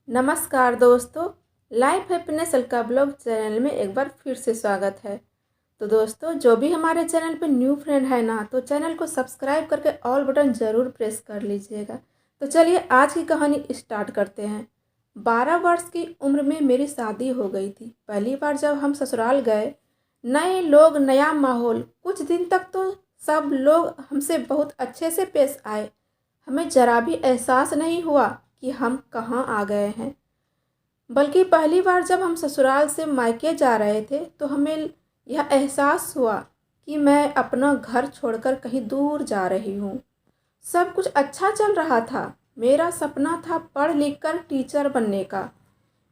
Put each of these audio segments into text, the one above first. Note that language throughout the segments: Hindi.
नमस्कार दोस्तों, life happiness Alka blog channel में एक बार फिर से स्वागत है। तो दोस्तों, जो भी हमारे चैनल पे न्यू फ्रेंड है ना, तो चैनल को सब्सक्राइब करके ऑल बटन ज़रूर प्रेस कर लीजिएगा। तो चलिए आज की कहानी स्टार्ट करते हैं। 12 वर्ष की उम्र में मेरी शादी हो गई थी। पहली बार जब हम ससुराल गए, नए लोग, नया माहौल। कुछ दिन तक तो सब लोग हमसे बहुत अच्छे से पेश आए। हमें ज़रा भी एहसास नहीं हुआ कि हम कहाँ आ गए हैं। बल्कि पहली बार जब हम ससुराल से मायके जा रहे थे तो हमें यह एहसास हुआ कि मैं अपना घर छोड़कर कहीं दूर जा रही हूँ। सब कुछ अच्छा चल रहा था। मेरा सपना था पढ़ लिख कर टीचर बनने का।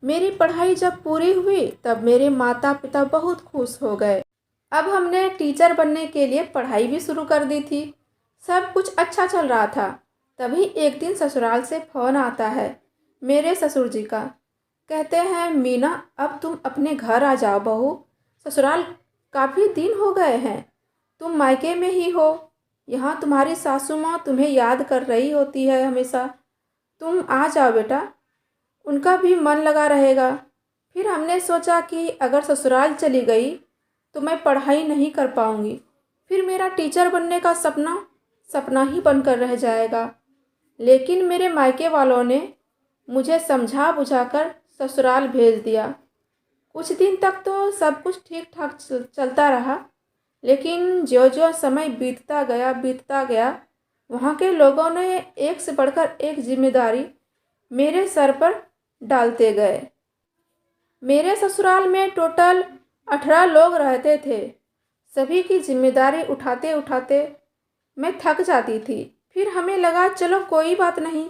मेरी पढ़ाई जब पूरी हुई तब मेरे माता पिता बहुत खुश हो गए। अब हमने टीचर बनने के लिए पढ़ाई भी शुरू कर दी थी। सब कुछ अच्छा चल रहा था। तभी एक दिन ससुराल से फ़ोन आता है मेरे ससुर जी का। कहते हैं, मीना, अब तुम अपने घर आ जाओ बहू। ससुराल काफ़ी दिन हो गए हैं, तुम मायके में ही हो। यहाँ तुम्हारी सासू माँ तुम्हें याद कर रही होती है हमेशा। तुम आ जाओ बेटा, उनका भी मन लगा रहेगा। फिर हमने सोचा कि अगर ससुराल चली गई तो मैं पढ़ाई नहीं कर पाऊँगी। फिर मेरा टीचर बनने का सपना सपना ही बनकर रह जाएगा। लेकिन मेरे मायके वालों ने मुझे समझा बुझाकर ससुराल भेज दिया। कुछ दिन तक तो सब कुछ ठीक ठाक चलता रहा। लेकिन जो जो समय बीतता गया, वहाँ के लोगों ने एक से बढ़कर एक जिम्मेदारी मेरे सर पर डालते गए। मेरे ससुराल में टोटल 18 लोग रहते थे। सभी की जिम्मेदारी उठाते उठाते मैं थक जाती थी। फिर हमें लगा चलो कोई बात नहीं,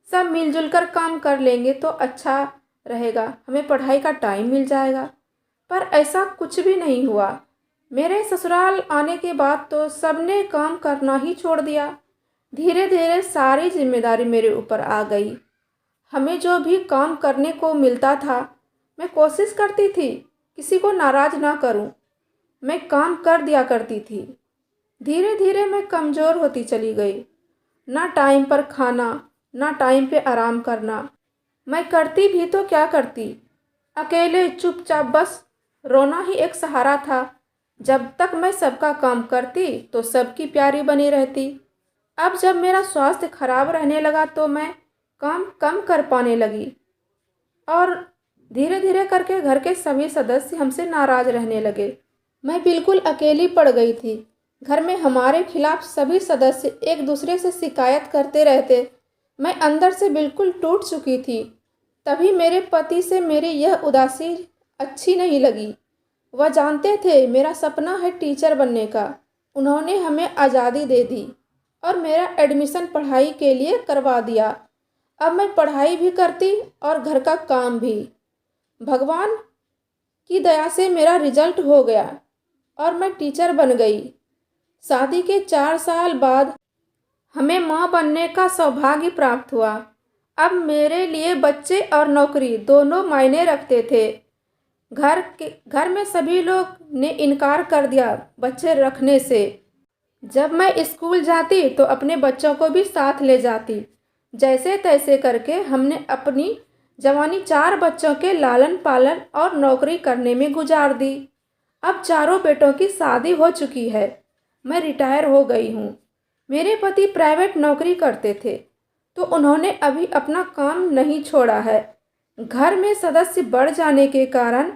सब मिलजुल कर काम कर लेंगे तो अच्छा रहेगा, हमें पढ़ाई का टाइम मिल जाएगा। पर ऐसा कुछ भी नहीं हुआ। मेरे ससुराल आने के बाद तो सबने काम करना ही छोड़ दिया। धीरे धीरे सारी जिम्मेदारी मेरे ऊपर आ गई। हमें जो भी काम करने को मिलता था, मैं कोशिश करती थी किसी को नाराज़ ना करूं। मैं काम कर दिया करती थी। धीरे धीरे मैं कमज़ोर होती चली गई। ना टाइम पर खाना, ना टाइम पे आराम करना। मैं करती भी तो क्या करती, अकेले चुपचाप बस रोना ही एक सहारा था। जब तक मैं सबका काम करती तो सबकी प्यारी बनी रहती। अब जब मेरा स्वास्थ्य खराब रहने लगा तो मैं काम कम कर पाने लगी और धीरे धीरे करके घर के सभी सदस्य हमसे नाराज़ रहने लगे। मैं बिल्कुल अकेली पड़ गई थी। घर में हमारे खिलाफ सभी सदस्य एक दूसरे से शिकायत करते रहते। मैं अंदर से बिल्कुल टूट चुकी थी। तभी मेरे पति से मेरी यह उदासी अच्छी नहीं लगी। वह जानते थे मेरा सपना है टीचर बनने का। उन्होंने हमें आज़ादी दे दी और मेरा एडमिशन पढ़ाई के लिए करवा दिया। अब मैं पढ़ाई भी करती और घर का काम भी। भगवान की दया से मेरा रिजल्ट हो गया और मैं टीचर बन गई। शादी के 4 साल बाद हमें माँ बनने का सौभाग्य प्राप्त हुआ। अब मेरे लिए बच्चे और नौकरी दोनों मायने रखते थे। घर में सभी लोग ने इनकार कर दिया बच्चे रखने से। जब मैं स्कूल जाती तो अपने बच्चों को भी साथ ले जाती। जैसे तैसे करके हमने अपनी जवानी 4 बच्चों के लालन पालन और नौकरी करने में गुजार दी। अब चारों बेटों की शादी हो चुकी है। मैं रिटायर हो गई हूँ। मेरे पति प्राइवेट नौकरी करते थे तो उन्होंने अभी अपना काम नहीं छोड़ा है। घर में सदस्य बढ़ जाने के कारण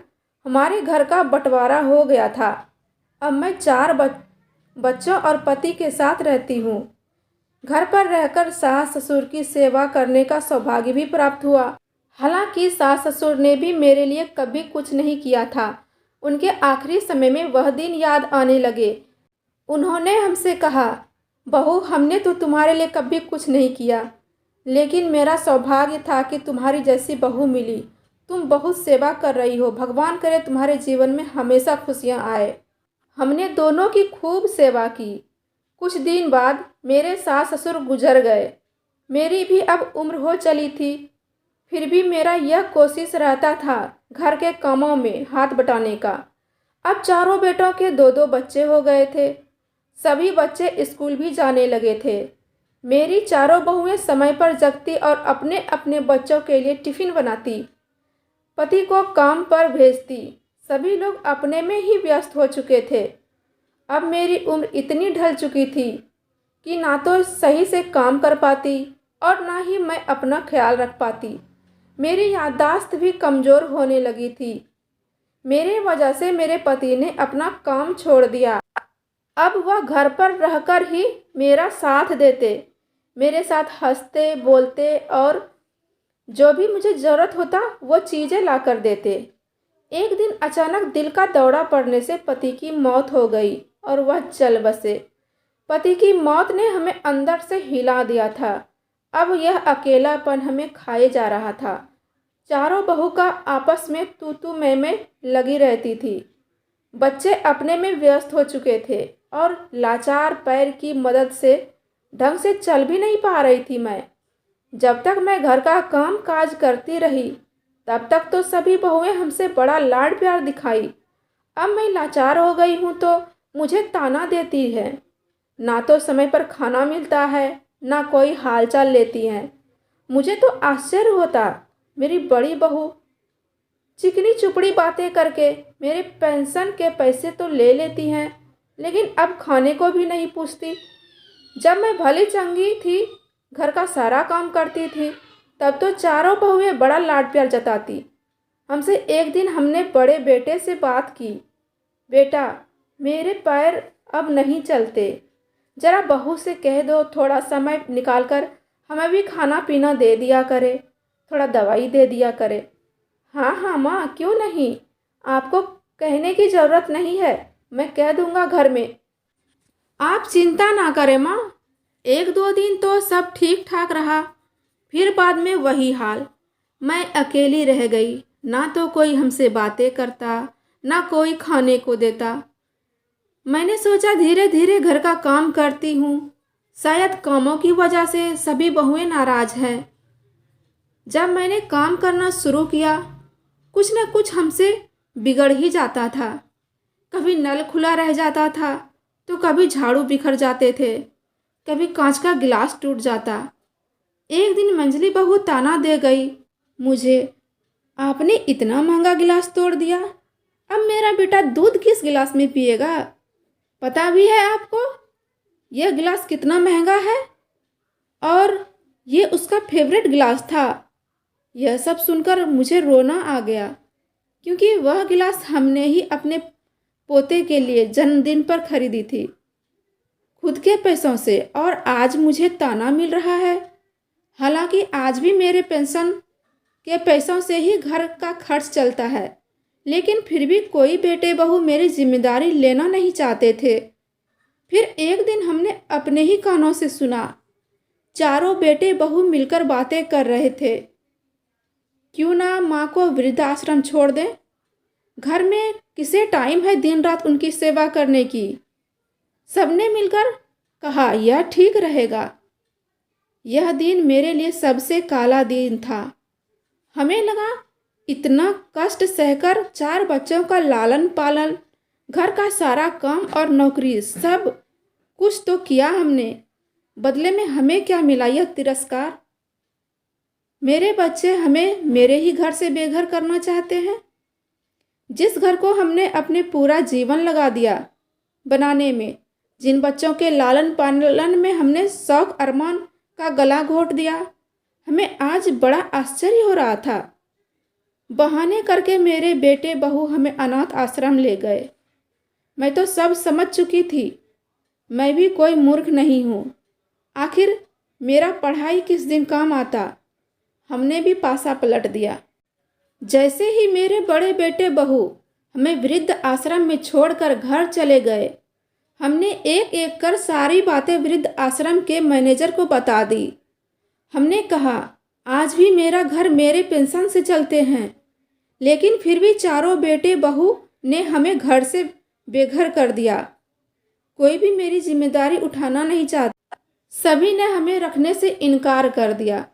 हमारे घर का बंटवारा हो गया था। अब मैं 4 बच्चों और पति के साथ रहती हूँ। घर पर रहकर सास ससुर की सेवा करने का सौभाग्य भी प्राप्त हुआ। हालांकि सास ससुर ने भी मेरे लिए कभी कुछ नहीं किया था। उनके आखिरी समय में वह दिन याद आने लगे। उन्होंने हमसे कहा, बहू, हमने तो तुम्हारे लिए कभी कुछ नहीं किया, लेकिन मेरा सौभाग्य था कि तुम्हारी जैसी बहू मिली। तुम बहुत सेवा कर रही हो। भगवान करे तुम्हारे जीवन में हमेशा खुशियाँ आए। हमने दोनों की खूब सेवा की। कुछ दिन बाद मेरे सास ससुर गुजर गए। मेरी भी अब उम्र हो चली थी। फिर भी मेरा यह कोशिश रहता था घर के कामों में हाथ बटाने का। अब चारों बेटों के 2-2 बच्चे हो गए थे। सभी बच्चे स्कूल भी जाने लगे थे। मेरी चारों बहुएं समय पर जगती और अपने अपने बच्चों के लिए टिफ़िन बनाती, पति को काम पर भेजती। सभी लोग अपने में ही व्यस्त हो चुके थे। अब मेरी उम्र इतनी ढल चुकी थी कि ना तो सही से काम कर पाती और ना ही मैं अपना ख्याल रख पाती। मेरी याददाश्त भी कमज़ोर होने लगी थी। मेरे वजह से मेरे पति ने अपना काम छोड़ दिया। अब वह घर पर रहकर ही मेरा साथ देते, मेरे साथ हंसते बोलते और जो भी मुझे ज़रूरत होता वो चीज़ें ला कर देते। एक दिन अचानक दिल का दौरा पड़ने से पति की मौत हो गई और वह चल बसे। पति की मौत ने हमें अंदर से हिला दिया था। अब यह अकेलापन हमें खाए जा रहा था। चारों बहू का आपस में तू मैं लगी रहती थी। बच्चे अपने में व्यस्त हो चुके थे और लाचार पैर की मदद से ढंग से चल भी नहीं पा रही थी मैं। जब तक मैं घर का काम काज करती रही तब तक तो सभी बहुएं हमसे बड़ा लाड प्यार दिखाई। अब मैं लाचार हो गई हूँ तो मुझे ताना देती है। ना तो समय पर खाना मिलता है, ना कोई हालचाल लेती है। मुझे तो आश्चर्य होता, मेरी बड़ी बहू चिकनी चुपड़ी बातें करके मेरे पेंशन के पैसे तो ले लेती हैं, लेकिन अब खाने को भी नहीं पूछती। जब मैं भली चंगी थी, घर का सारा काम करती थी, तब तो चारों बहुएं बड़ा लाड प्यार जताती। हमसे एक दिन हमने बड़े बेटे से बात की, बेटा मेरे पैर अब नहीं चलते, जरा बहू से कह दो थोड़ा समय निकाल कर हमें भी खाना पीना दे दिया करे, थोड़ा दवाई दे दिया करे। हाँ हाँ माँ, क्यों नहीं, आपको कहने की ज़रूरत नहीं है, मैं कह दूँगा घर में। आप चिंता ना करें माँ, एक दो दिन तो सब ठीक ठाक रहा, फिर बाद में वही हाल। मैं अकेली रह गई, ना तो कोई हमसे बातें करता, ना कोई खाने को देता। मैंने सोचा धीरे धीरे घर का काम करती हूँ, शायद कामों की वजह से सभी बहुएं नाराज हैं। जब मैंने काम करना शुरू किया, कुछ न कुछ हमसे बिगड़ ही जाता था। कभी नल खुला रह जाता था तो कभी झाड़ू बिखर जाते थे, कभी कांच का गिलास टूट जाता। एक दिन मंजली बहू ताना दे गई मुझे, आपने इतना महंगा गिलास तोड़ दिया, अब मेरा बेटा दूध किस गिलास में पिएगा? पता भी है आपको यह गिलास कितना महंगा है? और ये उसका फेवरेट गिलास था। यह सब सुनकर मुझे रोना आ गया, क्योंकि वह गिलास हमने ही अपने पोते के लिए जन्मदिन पर खरीदी थी खुद के पैसों से, और आज मुझे ताना मिल रहा है। हालांकि आज भी मेरे पेंशन के पैसों से ही घर का खर्च चलता है, लेकिन फिर भी कोई बेटे बहू मेरी जिम्मेदारी लेना नहीं चाहते थे। फिर एक दिन हमने अपने ही कानों से सुना, चारों बेटे बहू मिलकर बातें कर रहे थे, क्यों ना माँ को वृद्धाश्रम छोड़ दें, घर में किसे टाइम है दिन रात उनकी सेवा करने की। सबने मिलकर कहा यह ठीक रहेगा। यह दिन मेरे लिए सबसे काला दिन था। हमें लगा इतना कष्ट सहकर 4 बच्चों का लालन पालन, घर का सारा काम और नौकरी सब कुछ तो किया हमने, बदले में हमें क्या मिला? यह तिरस्कार। मेरे बच्चे हमें मेरे ही घर से बेघर करना चाहते हैं। जिस घर को हमने अपने पूरा जीवन लगा दिया बनाने में, जिन बच्चों के लालन पालन में हमने शौक अरमान का गला घोट दिया, हमें आज बड़ा आश्चर्य हो रहा था। बहाने करके मेरे बेटे बहू हमें अनाथ आश्रम ले गए। मैं तो सब समझ चुकी थी, मैं भी कोई मूर्ख नहीं हूँ। आखिर मेरा पढ़ाई किस दिन काम आता। हमने भी पासा पलट दिया। जैसे ही मेरे बड़े बेटे बहू हमें वृद्ध आश्रम में छोड़कर घर चले गए, हमने एक एक कर सारी बातें वृद्ध आश्रम के मैनेजर को बता दी। हमने कहा आज भी मेरा घर मेरे पेंशन से चलते हैं, लेकिन फिर भी चारों बेटे बहू ने हमें घर से बेघर कर दिया। कोई भी मेरी जिम्मेदारी उठाना नहीं चाहता। सभी ने हमें रखने से इनकार कर दिया,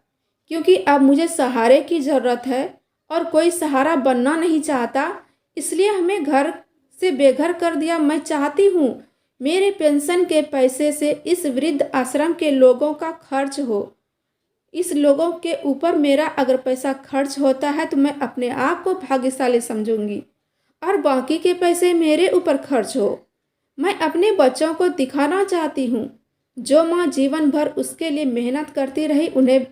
क्योंकि अब मुझे सहारे की ज़रूरत है और कोई सहारा बनना नहीं चाहता, इसलिए हमें घर से बेघर कर दिया। मैं चाहती हूँ मेरे पेंशन के पैसे से इस वृद्ध आश्रम के लोगों का खर्च हो। इस लोगों के ऊपर मेरा अगर पैसा खर्च होता है तो मैं अपने आप को भाग्यशाली समझूंगी, और बाकी के पैसे मेरे ऊपर खर्च हो। मैं अपने बच्चों को दिखाना चाहती हूँ, जो माँ जीवन भर उसके लिए मेहनत करती रही, उन्हें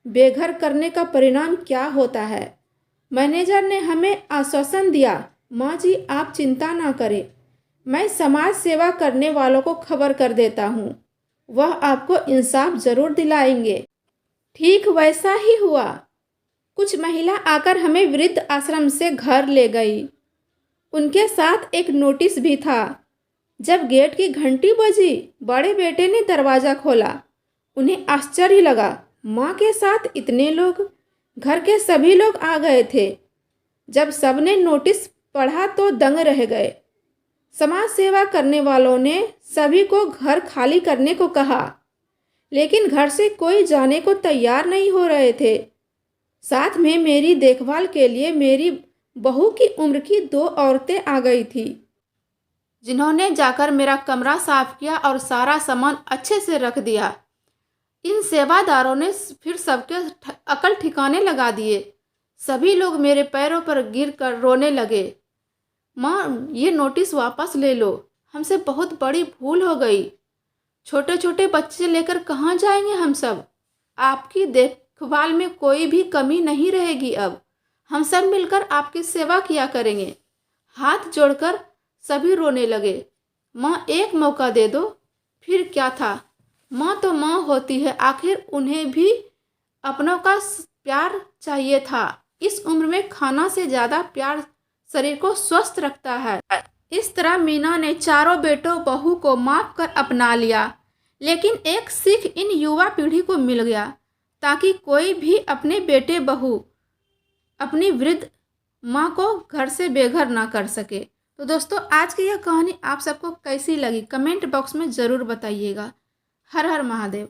बेघर करने का परिणाम क्या होता है। मैनेजर ने हमें आश्वासन दिया, माँ जी आप चिंता ना करें, मैं समाज सेवा करने वालों को खबर कर देता हूँ, वह आपको इंसाफ जरूर दिलाएंगे। ठीक वैसा ही हुआ। कुछ महिला आकर हमें वृद्ध आश्रम से घर ले गई। उनके साथ एक नोटिस भी था। जब गेट की घंटी बजी, बड़े बेटे ने दरवाज़ा खोला। उन्हें आश्चर्य लगा, माँ के साथ इतने लोग। घर के सभी लोग आ गए थे। जब सबने नोटिस पढ़ा तो दंग रह गए। समाज सेवा करने वालों ने सभी को घर खाली करने को कहा, लेकिन घर से कोई जाने को तैयार नहीं हो रहे थे। साथ में मेरी देखभाल के लिए मेरी बहू की उम्र की 2 औरतें आ गई थी, जिन्होंने जाकर मेरा कमरा साफ किया और सारा सामान अच्छे से रख दिया। इन सेवादारों ने फिर सबके अकल ठिकाने लगा दिए। सभी लोग मेरे पैरों पर गिर कर रोने लगे, माँ ये नोटिस वापस ले लो, हमसे बहुत बड़ी भूल हो गई। छोटे छोटे बच्चे लेकर कहाँ जाएंगे हम सब। आपकी देखभाल में कोई भी कमी नहीं रहेगी। अब हम सब मिलकर आपकी सेवा किया करेंगे। हाथ जोड़कर सभी रोने लगे। माँ एक मौका दे दो। फिर क्या था, माँ तो माँ होती है, आखिर उन्हें भी अपनों का प्यार चाहिए था। इस उम्र में खाना से ज़्यादा प्यार शरीर को स्वस्थ रखता है। इस तरह मीना ने चारों बेटों बहू को माफ कर अपना लिया। लेकिन एक सीख इन युवा पीढ़ी को मिल गया, ताकि कोई भी अपने बेटे बहू अपनी वृद्ध माँ को घर से बेघर ना कर सके। तो दोस्तों आज की यह कहानी आप सबको कैसी लगी कमेंट बॉक्स में ज़रूर बताइएगा। हर हर महादेव।